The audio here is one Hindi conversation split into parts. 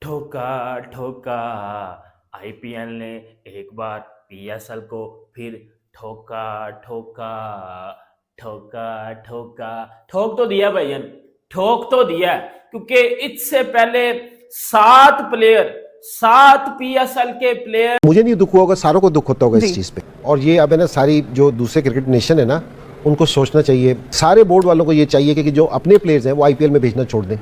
ठोका ठोका आईपीएल ने एक बार पीएसएल को फिर ठोका ठोका ठोका ठोका ठोक तो दिया भैयन, ठोक तो दिया। क्योंकि इससे पहले 7 पीएसएल के प्लेयर, मुझे नहीं दुख हुआ होगा, सारों को दुख होता होगा इस चीज पे। और ये अब है ना, सारी जो दूसरे क्रिकेट नेशन है ना, उनको सोचना चाहिए, सारे बोर्ड वालों को ये चाहिए कि जो अपने प्लेयर्स हैं वो आईपीएल में भेजना छोड़ दें।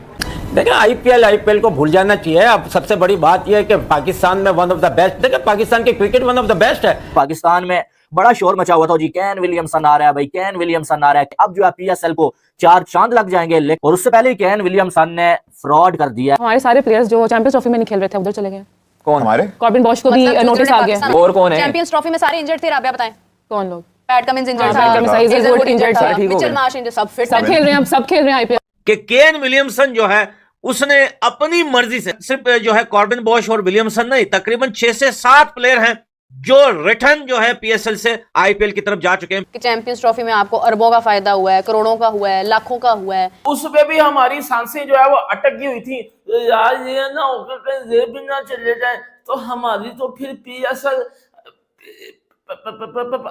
देखिए आईपीएल को भूल जाना चाहिए। अब सबसे बड़ी बात यह है कि पाकिस्तान में वन ऑफ द बेस्ट, देखिए पाकिस्तान की cricket one of the best है। पाकिस्तान में बड़ा शोर मचा हुआ था जी, केन विलियमसन आ रहा है भाई, केन विलियमसन आ रहा है। अब जो है पीएसएल को 4 चांद लग जाएंगे, और उससे पहले ही केन विलियमसन ने फ्रॉड कर दिया। हमारे सारे प्लेयर्स जो चैंपियंस ट्रॉफी में नहीं खेल रहे थे उधर चले गए। कौन? हमारे कॉर्बिन बॉश को भी नोटिस आ गया। और कौन है? चैंपियंस ट्रॉफी में सारे इंजर्ड थे, राबिया बताएं कौन लोग? पैट कमिंस इंजर्ड था, मिचेल मार्श इंजर्ड, सब फिट सब खेल रहे हैं, अब सब खेल रहे हैं आईपीएल। कि केन विलियमसन जो है उसने अपनी मर्जी से सिर्फ जो है कॉर्बिन बॉश और विलियमसन नहीं, तकरीबन 6 से 7 प्लेयर हैं जो रिटर्न जो है पीएसएल से आईपीएल की तरफ जा चुके हैं। कि चैंपियंस ट्रॉफी में आपको अरबों का फायदा हुआ है, करोड़ों का हुआ है, लाखों का हुआ है। उसमें भी हमारी सांसें जो है वो अटक गई हुई थी। यार ये ना होकर ये भी ना चले जाए तो हमारी तो फिर पीएसएल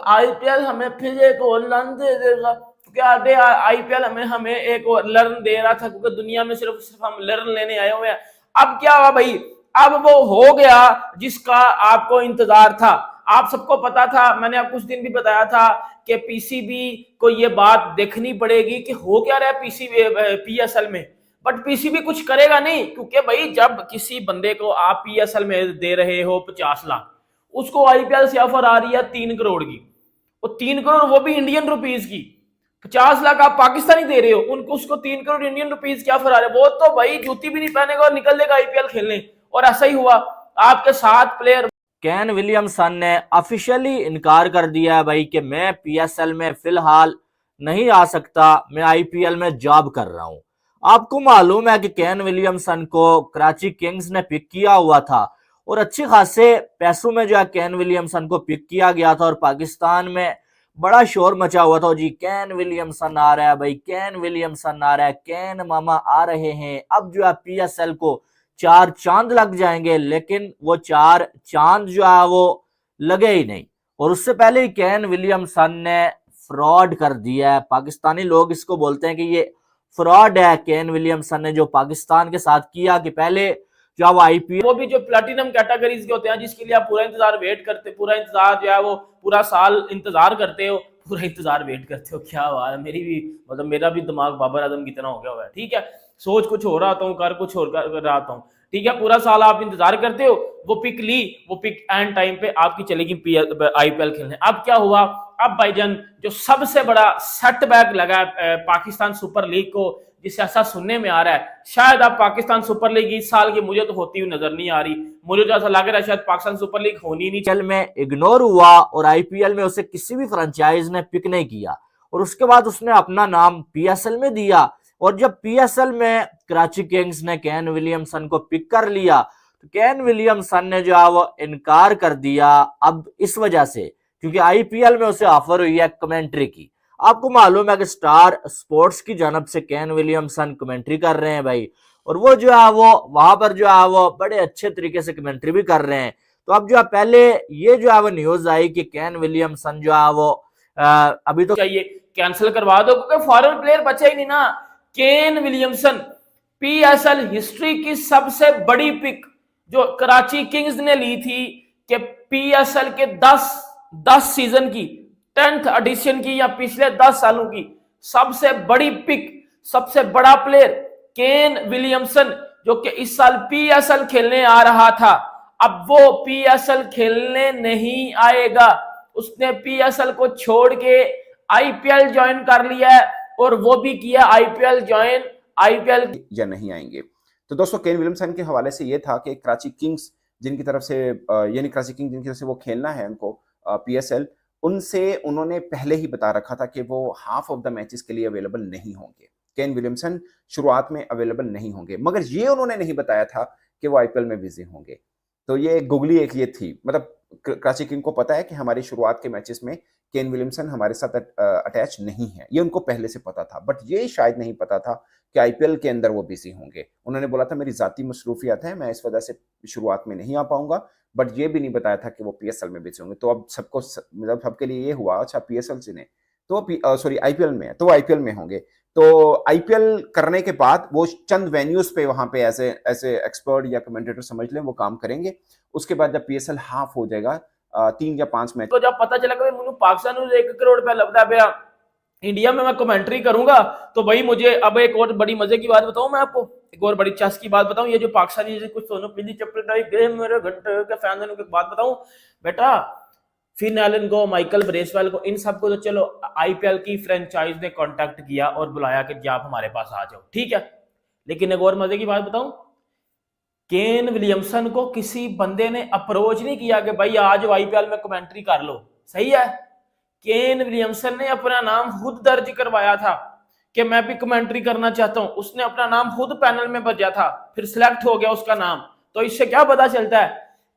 आईपीएल हमें फिर एक और रन दे देगा। क्या आईपीएल हमें एक और लर्न दे रहा था, क्योंकि दुनिया में सिर्फ हम लर्न लेने आए हुए हैं। अब क्या हुआ भाई, अब वो हो गया जिसका आपको इंतजार था। आप सबको पता था, मैंने आप कुछ दिन भी बताया था कि पीसीबी को ये बात देखनी पड़ेगी कि हो क्या रहा है पीएसएल में। बट पीसीबी कुछ करेगा नहीं, क्योंकि भाई जब किसी बंदे को आप पीएसएल में दे रहे हो 50 लाख, उसको आईपीएल से ऑफर आ रही है 3 करोड़ की, वो 3 करोड़ वो भी इंडियन रुपीज की। 50 लाख आप पाकिस्तानी दे रहे हो, उनको उसको 3 करोड़ इंडियन रुपीज क्या फरा रहे, वो तो भाई जूती भी नहीं पहनेगा और निकल देगा आईपीएल खेलने। और ऐसा ही हुआ, आपके 7 प्लेयर। केन विलियमसन ने ऑफिशियली इनकार कर दिया है भाई कि मैं पीएसएल में फिलहाल नहीं आ सकता, मैं आईपीएल में जॉब कर रहा हूं। आपको मालूम है कि केन विलियमसन को कराची किंग्स ने पिक किया हुआ था, और अच्छे खासे पैसों में जो है केन विलियमसन को पिक किया गया था, और पाकिस्तान में बड़ा शोर मचा हुआ था जी, केन विलियमसन आ रहा है भाई, केन विलियमसन आ रहा है, केन मामा आ रहे हैं। अब जो है पीएसएल को 4 चांद लग जाएंगे, लेकिन वो 4 चांद जो है वो लगे ही नहीं। और उससे पहले ही केन विलियमसन ने फ्रॉड कर दिया है। पाकिस्तानी लोग इसको बोलते हैं कि ये फ्रॉड है केन विलियमसन ने जो पाकिस्तान के साथ किया, कि पहले जो वो आईपीएल, वो भी जो प्लैटिनम कैटेगरीज के होते हैं जिसके लिए आप पूरा इंतजार वेट करते, पूरा इंतजार जो है वो पूरा साल इंतजार करते हो, पूरा इंतजार वेट करते हो। क्या बात है, मेरी भी मतलब मेरा भी दिमाग बाबर आजम की तरह हो गया हुआ है। ठीक है, सोच कुछ हो रहा था, कर कुछ और कर रहा था। ठीक है, पूरा साल आप इंतजार करते हो, वो पिक ली, वो पिक एंड टाइम पे आपकी चलेगी आईपीएल खेलने। अब क्या हुआ, अब भाईजान जो सबसे बड़ा सेटबैक लगा है पाकिस्तान सुपर लीग को, जिसे ऐसा सुनने में आ रहा है शायद अब पाकिस्तान सुपर लीग इस साल की मुझे तो होती हुई नजर नहीं आ रही। मुझे तो ऐसा लग रहा है शायद पाकिस्तान सुपर लीग होनी नहीं। चल में इग्नोर हुआ, और आईपीएल में उसे किसी भी फ्रेंचाइज ने पिक नहीं किया, और उसके बाद उसने अपना नाम पीएसएल में दिया। और जब पीएसएल में कराची किंग्स ने केन विलियमसन को पिक कर लिया, तो केन विलियमसन ने जो है वो इनकार कर दिया। अब इस वजह से, क्योंकि आईपीएल में उसे ऑफर हुई है कमेंट्री की। आपको मालूम है कि स्टार स्पोर्ट्स की जानब से केन विलियमसन कमेंट्री कर रहे हैं भाई, और वो जो है वो वहां पर जो है वो बड़े अच्छे तरीके से कमेंट्री भी कर रहे हैं। तो अब जो है पहले ये जो है वो न्यूज आई कि केन विलियमसन जो है वो अभी तो चाहिए कैंसिल करवा दो, क्योंकि फॉरेन प्लेयर बचा ही नहीं ना। केन विलियमसन पीएसएल हिस्ट्री की सबसे बड़ी पिक जो कराची किंग्स ने ली थी, कि पीएसएल के 10 सीजन की 10th एडिशन की या पिछले 10 सालों की सबसे बड़ी पिक, सबसे बड़ा प्लेयर केन विलियमसन, जो कि इस साल पीएसएल खेलने आ रहा था। अब वो पीएसएल खेलने नहीं आएगा, उसने पीएसएल को छोड़ के आईपीएल ज्वाइन कर लिया है, और वो भी किया आईपीएल ज्वाइन। आईपीएल या नहीं आएंगे। तो दोस्तों केन विलियमसन के हवाले से ये था कि कराची किंग्स जिनकी तरफ से यानी कराची किंग्स जिनकी तरफ से वो खेलना है उनको पीएसएल, उनसे उन्होंने पहले ही बता रखा था कि वो हाफ ऑफ द मैचेस के लिए अवेलेबल नहीं होंगे। केन विलियमसन शुरुआत में अवेलेबल नहीं होंगे, मगर ये उन्होंने नहीं बताया था कि वो आईपीएल में बिजी होंगे। तो ये गुगली एक ये थी, मतलब कराची किंग को पता है कि हमारी शुरुआत के मैचेस में केन विलियमसन हमारे साथ अटैच नहीं है, ये उनको पहले से पता था। बट ये शायद नहीं पता था कि आईपीएल के अंदर वो बिजी होंगे। उन्होंने बोला था मेरी जाती मसरूफियत है, मैं इस वजह से शुरुआत में नहीं आ पाऊंगा, बट ये भी नहीं बताया था कि वो पीएसएल में बिजी होंगे। तो अब सबको मतलब सबके लिए ये हुआ अच्छा पीएसएल से नहीं तो सॉरी आईपीएल में है तो आईपीएल में होंगे। तो आईपीएल करने के बाद वो चंद वेन्यूज पे वहां पे ऐसे एक्सपर्ट या कमेंटेटर समझ लें वो काम करेंगे। उसके बाद जब पीएसएल हाफ हो जाएगा 3 या 5 मैच तो जब पता चला कि मैनू पाकिस्तान में 1 करोड़ रुपया लगता है इंडिया में मैं कमेंट्री करूंगा, तो भाई मुझे अब एक और बड़ी मजे की बात बताऊं मैं आपको, एक और बड़ी चस की बात बताऊं। ये जो पाकिस्तानी कुछ सोनू पीली चप्पल टाइप गेम मेरे घंटे के फैन को बात बताऊं बेटा, फिन एलन को, माइकल ब्रेसवेल को, इन सबको तो चलो आईपीएल की फ्रेंचाइज ने कांटेक्ट किया और बुलाया कि जी आप हमारे पास आ जाओ, ठीक है। लेकिन एक और मजे की बात बताऊं, केन विलियमसन को किसी बंदे ने अप्रोच नहीं किया कि भाई आज आईपीएल में कमेंट्री कर लो, सही है। केन विलियमसन ने अपना नाम खुद दर्ज करवाया था कि मैं भी कमेंट्री करना चाहता हूं, उसने अपना नाम खुद पैनल में भेजा था, फिर सिलेक्ट हो गया उसका नाम। तो इससे क्या पता चलता है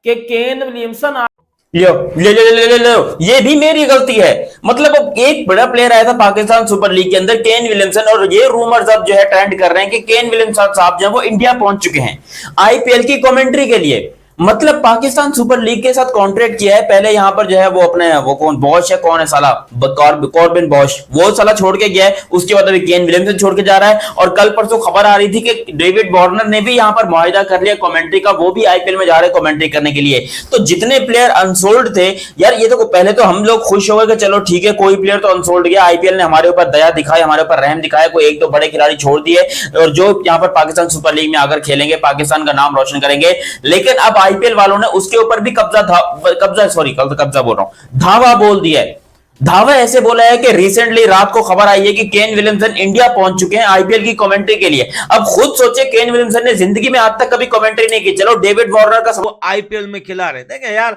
कि केन विलियमसन लो ये भी मेरी गलती है। मतलब अब एक बड़ा प्लेयर आया था पाकिस्तान सुपर लीग के अंदर केन विलियमसन, और ये रूमर्स अब जो है ट्रेंड कर रहे हैं कि केन विलियमसन साहब जो है वो इंडिया पहुंच चुके हैं आईपीएल की कमेंट्री के लिए। मतलब पाकिस्तान सुपर लीग के साथ कॉन्ट्रैक्ट किया है। पहले यहां पर जो है वो अपने वो कौन बॉश है, कौन है साला, कॉर्बिन बॉश, वो साला छोड़ के गया है। उसके बाद अभी केन विलियमसन छोड़ के जा रहा है। और कल परसों खबर आ रही थी कि डेविड वार्नर ने भी यहां पर मुआहिदा कर लिया कमेंट्री का, वो भी आईपीएल में जा रहे हैं कमेंट्री करने के लिए। तो जितने प्लेयर अनसोल्ड थे यार, ये तो पहले तो हम लोग खुश हो गए कि चलो ठीक है कोई प्लेयर तो अनसोल्ड गया, आईपीएल ने हमारे ऊपर दया दिखाई, हमारे ऊपर रहम दिखाया, कोई एक दो बड़े खिलाड़ी छोड़ दिए और जो यहां पर पाकिस्तान सुपर लीग में आकर खेलेंगे, पाकिस्तान का नाम रोशन करेंगे। लेकिन अब आईपीएल वालों ने उसके ऊपर भी कब्जा बोल रहा हूं, धावा बोल दिया है। धावा ऐसे बोला है कि रिसेंटली रात को खबर आई है कि केन विलियमसन इंडिया पहुंच चुके हैं आईपीएल की कमेंट्री के लिए। अब खुद सोचे केन विलियमसन ने जिंदगी में आज तक कभी कमेंट्री नहीं की, चलो डेविड वार्नर का वो आईपीएल में खिला रहे थे यार।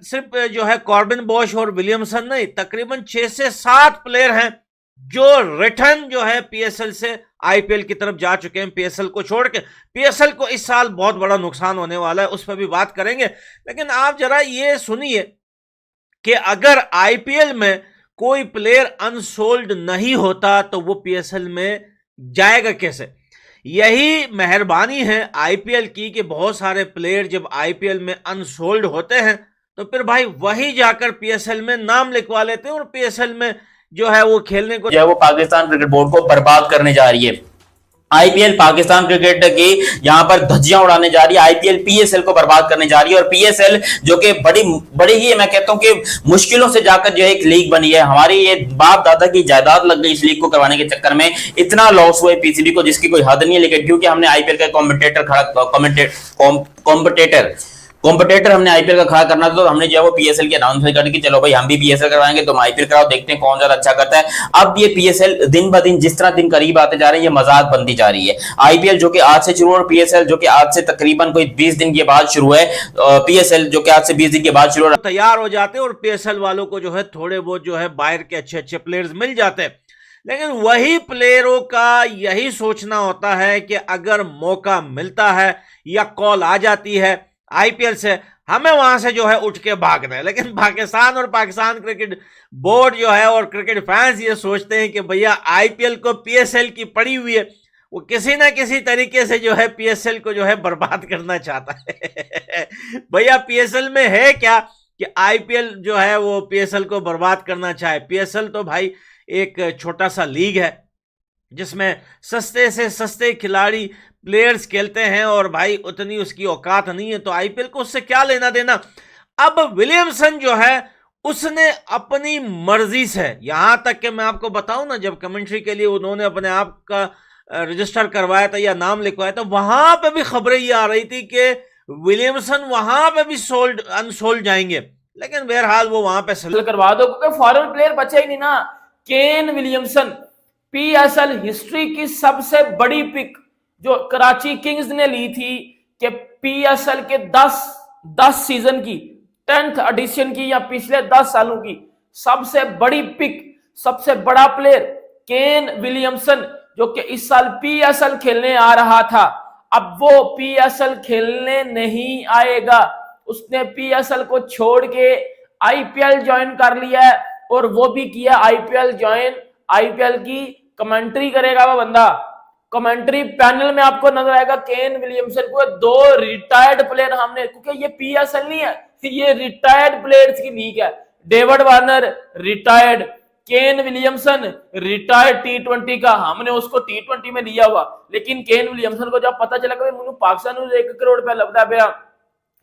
सिर्फ जो है कॉर्बिन बॉश और विलियमसन नहीं, तकरीबन 6 से 7 प्लेयर हैं जो रिटर्न जो है पीएसएल से आईपीएल की तरफ जा चुके हैं। पीएसएल को छोड़ के, पीएसएल को इस साल बहुत बड़ा नुकसान होने वाला है, उस पर भी बात करेंगे। लेकिन आप जरा ये सुनिए कि अगर आईपीएल में कोई प्लेयर अनसोल्ड नहीं होता तो वो पीएसएल में जाएगा कैसे। यही मेहरबानी है आईपीएल की कि बहुत सारे प्लेयर जब आईपीएल में अनसोल्ड होते हैं तो फिर भाई वही जाकर पीएसएल में नाम लिखवा लेते हैं और पीएसएल में जो है वो खेलने को जो है वो पाकिस्तान क्रिकेट बोर्ड को बर्बाद करने जा रही है। आईपीएल पाकिस्तान क्रिकेट की यहां पर धज्जियां उड़ाने जा रही है, आईपीएल पीएसएल को बर्बाद करने जा रही है। और पीएसएल जो कि बड़ी ही मैं कहता हूं कि मुश्किलों से जाकर जो एक लीग बनी है, हमारी ये बाप दादा की जायदाद लग गई इस लीग को करवाने के चक्कर में, इतना लॉस हुआ है पीसीबी को जिसकी कोई हद नहीं है। लेकिन क्योंकि हमने आईपीएल का कॉम्पिटेटर हमने आईपीएल का खड़ा करना था, तो हमने जो है वो पीएसएल की अनाउंसमेंट कर दी कि चलो भाई हम भी पीएसएल करवाएंगे, तुम आईपीएल कराओ, देखते हैं कौन ज्यादा अच्छा करता है। अब ये पीएसएल दिन ब दिन जिस तरह दिन करीब आते जा रहे हैं, ये मजाक बनती जा रही है। आईपीएल जो कि आज से शुरू और पीएसएल जो कि आज से तकरीबन कोई 20 दिन के बाद शुरू है, पीएसएल जो कि आज से 20 दिन के बाद शुरू तैयार हो जाते हैं और पीएसएल वालों को जो है थोड़े बहुत जो है बाहर के अच्छे अच्छे प्लेयर्स मिल जाते हैं। लेकिन वही प्लेयरों का यही सोचना होता है कि अगर मौका मिलता है या कॉल आ जाती है आईपीएल से, हमें वहां से जो है उठ के भागना है। लेकिन पाकिस्तान और पाकिस्तान क्रिकेट बोर्ड जो है और क्रिकेट फैंस ये सोचते हैं कि भैया आईपीएल को पीएसएल की पड़ी हुई है, वो किसी ना किसी तरीके से जो है पीएसएल को जो है बर्बाद करना चाहता है। भैया पीएसएल में है क्या कि आईपीएल जो है वो पीएसएल को बर्बाद करना चाहे। पीएसएल तो भाई एक छोटा सा लीग है जिसमें सस्ते से सस्ते खिलाड़ी प्लेयर्स खेलते हैं और भाई उतनी उसकी औकात नहीं है, तो आईपीएल को उससे क्या लेना देना। अब विलियमसन जो है उसने अपनी मर्जी से, यहां तक कि मैं आपको बताऊं ना, जब कमेंट्री के लिए उन्होंने अपने आप का रजिस्टर करवाया था या नाम लिखवाया था, वहां पे भी खबरें ये आ रही थी कि विलियमसन वहां पे भी अनसोल्ड जाएंगे। लेकिन बहरहाल वो वहां पे सेल करवा दो क्योंकि फॉरेन प्लेयर बचा ही नहीं ना। केन विलियमसन पीएसएल हिस्ट्री की सबसे बड़ी पिक जो कराची किंग्स ने ली थी कि पीएसएल के 10 सीजन की 10th एडिशन की या पिछले 10 सालों की सबसे बड़ी पिक, सबसे बड़ा प्लेयर केन विलियमसन जो कि इस साल पीएसएल खेलने आ रहा था। अब वो पीएसएल खेलने नहीं आएगा, उसने पीएसएल को छोड़ के आईपीएल ज्वाइन कर लिया है और वो भी किया आईपीएल ज्वाइन, आईपीएल की कमेंट्री करेगा वो बंदा। कमेंट्री पैनल में आपको नजर आएगा केन विलियमसन को, 2 रिटायर्ड प्लेयर हमने, क्योंकि ये पीएसएल नहीं है, ये रिटायर्ड प्लेयर्स की लीग है। David Warner retired, Kane Williamson retired T20 का, हमने उसको T20 में लिया हुआ। लेकिन केन विलियमसन को जब पता चला कि मुझे पाकिस्तान में 1 करोड़ रुपया लगता है,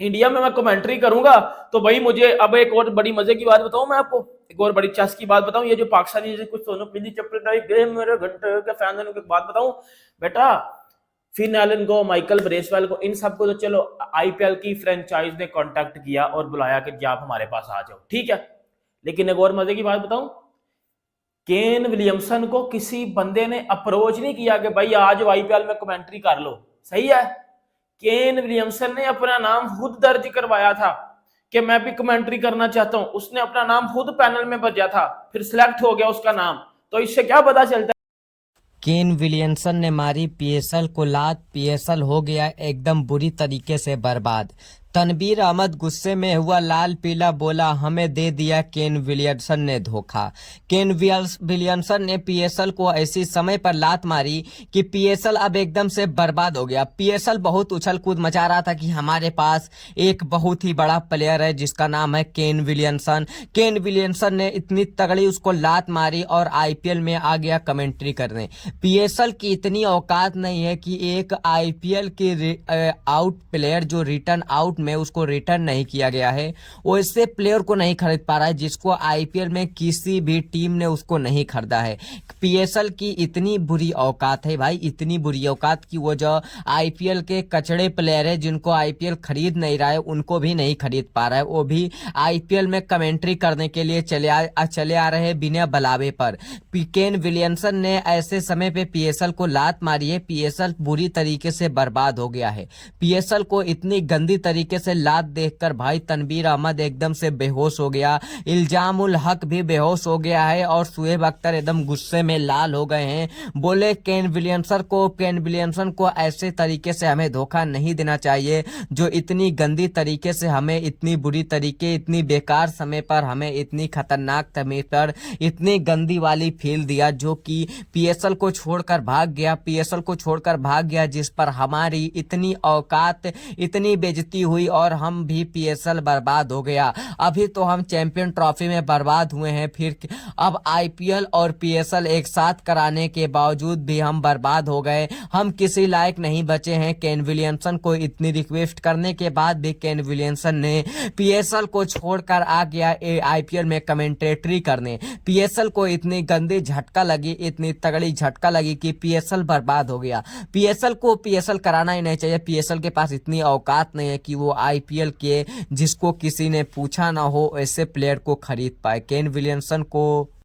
इंडिया में मैं कमेंट्री करूंगा, तो भाई मुझे अब एक और बड़ी मजे की बात बताऊं मैं आपको, एक और बड़ी चस की बात बताऊं। ये जो पाकिस्तानी कुछ सोनू पीली चप्पल गेम मेरे घंटे के फैन को बात बताऊं बेटा, फिन एलन को, माइकल ब्रेसवेल को, इन सबको तो चलो आईपीएल की फ्रेंचाइज ने कांटेक्ट किया और बुलाया कि आप हमारे पास आ जाओ, ठीक है। लेकिन एक और मजे की बात बताऊं, केन विलियमसन को किसी बंदे ने अप्रोच नहीं किया कि भाई आज आईपीएल में कमेंट्री कर लो, सही है। केन विलियमसन ने अपना नाम खुद दर्ज करवाया था कि मैं भी कमेंट्री करना चाहता हूं, उसने अपना नाम खुद पैनल में भजा था, फिर सिलेक्ट हो गया उसका नाम। तो इससे क्या पता चलता है, केन विलियमसन ने मारी पीएसएल को लात, पीएसएल हो गया एकदम बुरी तरीके से बर्बाद। तनवीर अहमद गुस्से में हुआ लाल पीला, बोला हमें दे दिया केन विलियमसन ने धोखा। केन विलियमसन ने पीएसएल को ऐसी समय पर लात मारी कि पीएसएल अब एकदम से बर्बाद हो गया। पीएसएल बहुत उछल कूद मचा रहा था कि हमारे पास एक बहुत ही बड़ा प्लेयर है जिसका नाम है केन विलियमसन। केन विलियमसन ने इतनी तगड़ी उसको लात मारी और आईपीएल में आ गया कमेंट्री करने। पीएसएल की इतनी औकात नहीं है कि एक आईपीएल के आउट प्लेयर जो रिटर्न आउट में उसको रिटर्न नहीं किया गया है, वो इससे प्लेयर को नहीं खरीद पा रहा है जिसको आईपीएल में किसी भी टीम ने उसको नहीं खरीदा है। पीएसएल की इतनी बुरी औकात है भाई, इतनी बुरी औकात की वो जो आईपीएल के कचड़े प्लेयर है जिनको आईपीएल खरीद नहीं रहा है उनको भी नहीं खरीद पा रहा है, वो भी आईपीएल में कमेंट्री करने के लिए चले आ रहे हैं बिना बुलावे पर। केन विलियमसन ने ऐसे समय पे पीएसएल को लात मारी है। पीएसएल बुरी तरीके से बर्बाद हो गया है। पीएसएल को इतनी गंदी तरीके से लात देखकर भाई तनवीर अहमद एकदम से बेहोश हो गया, इल्जामुल हक भी बेहोश हो गया है और शुएब अख्तर एकदम गुस्से में लाल हो गए हैं। बोले केन विलियमसन को ऐसे तरीके से हमें धोखा नहीं देना चाहिए जो इतनी गंदी तरीके से हमें, इतनी बुरी तरीके, इतनी बेकार समय पर हमें, इतनी खतरनाक समय पर इतनी गंदी वाली फील दिया जो कि पीएसएल को छोड़कर भाग गया, जिस पर हमारी इतनी औकात, इतनी बेइज्जती हुई और हम भी पीएसएल बर्बाद हो गया। अभी तो हम चैंपियन ट्रॉफी में बर्बाद हुए हैं, फिर अब आईपीएल और पीएसएल एक साथ कराने के बावजूद भी हम बर्बाद हो गए। हम किसी लायक नहीं बचे हैं। केन विलियमसन को इतनी रिक्वेस्ट करने के बाद भी केन विलियमसन ने पीएसएल को छोड़कर आ गया आईपीएल में कमेंटेटरी करने। पीएसएल को इतनी गंदी झटका लगी, इतनी तगड़ी झटका लगी कि पीएसएल बर्बाद हो गया। पीएसएल को पीएसएल कराना ही नहीं चाहिए। पीएसएल के पास इतनी औकात नहीं है कि वो आईपीएल के जिसको किसी ने पूछा ना हो ऐसे प्लेयर को खरीद पाए। केन विलियमसन को